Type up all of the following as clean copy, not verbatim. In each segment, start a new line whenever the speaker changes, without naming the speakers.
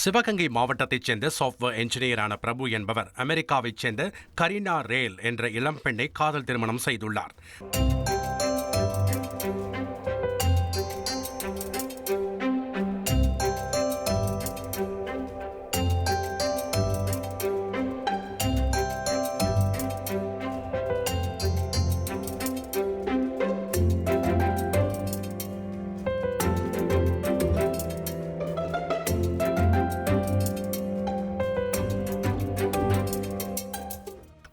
சிவகங்கை மாவட்டத்தைச் சேர்ந்த சாஃப்ட்வேர் என்ஜினியரான பிரபு என்பவர் அமெரிக்காவைச் சேர்ந்த கரீனா ரேல் என்ற இளம்பெண்ணை காதல் திருமணம் செய்துள்ளார்.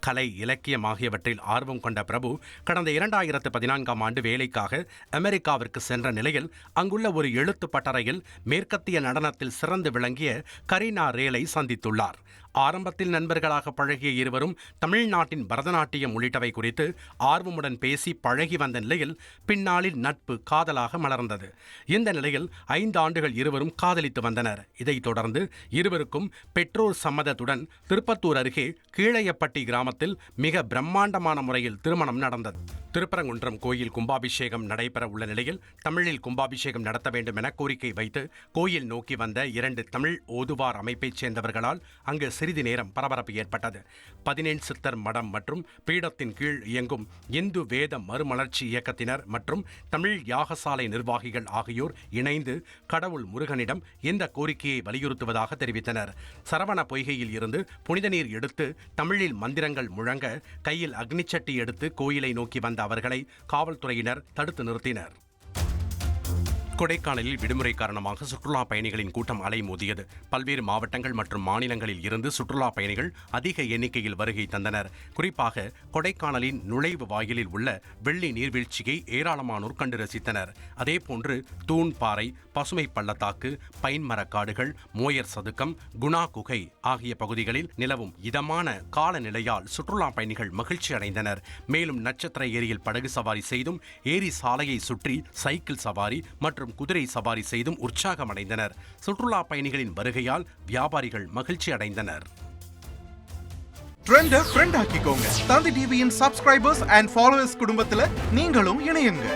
கலை, இலக்கியம் ஆகியவற்றில் ஆர்வம் கொண்ட பிரபு கடந்த 2014ஆம் ஆண்டு வேலைக்காக அமெரிக்காவிற்கு சென்ற நிலையில் அங்குள்ள ஒரு எழுத்து பட்டறையில் மேற்கத்திய நடனத்தில் சிறந்து விளங்கிய கரீனா ரேலை சந்தித்துள்ளார். ஆரம்பத்தில் நண்பர்களாக பழகிய இருவரும் தமிழ்நாட்டின் பரதநாட்டியம் உள்ளிட்டவை குறித்து ஆர்வமுடன் பேசி பழகி வந்த நிலையில் பின்னாளில் நட்பு காதலாக மலர்ந்தது. இந்த நிலையில் 5 ஆண்டுகள் இருவரும் காதலித்து வந்தனர். இதைத் தொடர்ந்து இருவருக்கும் பெற்றோர் சம்மதத்துடன் திருப்பத்தூர் அருகே கீழையப்பட்டி கிராமத்தில் மிக பிரம்மாண்டமான முறையில் திருமணம் நடந்தது. திருப்பரங்குன்றம் கோயில் கும்பாபிஷேகம் நடைபெற உள்ள நிலையில் தமிழில் கும்பாபிஷேகம் நடத்த வேண்டும் என கோரிக்கை வைத்து கோயில் நோக்கி வந்த 2 தமிழ் ஓதுவார் அமைப்பைச் சேர்ந்தவர்களால் அங்கு சிறிது நேரம் பரபரப்பு ஏற்பட்டது. 17 சித்தர் மடம் மற்றும் பீடத்தின் கீழ் இயங்கும் இந்து வேத மறுமலர்ச்சி இயக்கத்தினர் மற்றும் தமிழ் யாகசாலை நிர்வாகிகள் ஆகியோர் இணைந்து கடவுள் முருகனிடம் இந்த கோரிக்கையை வலியுறுத்துவதாக தெரிவித்தனர். சரவண பொய்கையில் இருந்து புனித நீர் எடுத்து தமிழில் மந்திரங்கள் முழங்க கையில் அக்னிச்சட்டி எடுத்து கோயிலை நோக்கி வந்த அவர்களை காவல்துறையினர் தடுத்து நிறுத்தினர். கொடைக்கானலில் விடுமுறை காரணமாக சுற்றுலா பயணிகளின் கூட்டம் அலைமோதியது. பல்வேறு மாவட்டங்கள் மற்றும் மாநிலங்களில் இருந்து சுற்றுலா பயணிகள் அதிக எண்ணிக்கையில் வருகை தந்தனர். குறிப்பாக கொடைக்கானலின் நுழைவு வாயிலில் உள்ள வெள்ளி நீர்வீழ்ச்சியை ஏராளமானோர் கண்டு ரசித்தனர். அதேபோன்று தூண் பாறை, பசுமை பள்ளத்தாக்கு, பைன் மரக்காடுகள், மோயர் சதுக்கம், குணா குகை ஆகிய பகுதிகளில் நிலவும் இதமான காலநிலையால் சுற்றுலா பயணிகள் மகிழ்ச்சி அடைந்தனர். மேலும் நட்சத்திர ஏரியில் படகு சவாரி செய்தும், ஏரி சாலையை சுற்றி சைக்கிள் சவாரி மற்றும் குதிரை சவாரி செய்தும் உற்சாகமடைந்தனர். சுற்றுலா பயணிகளின் வருகையால் வியாபாரிகள் மகிழ்ச்சி அடைந்தனர்.
Trend friend ஆக்கிக்கோங்க. தந்தி டிவியின் சப்ஸ்கிரைபர்ஸ் அண்ட் ஃபாலோவர்ஸ் குடும்பத்துல நீங்களும் இணையுங்க.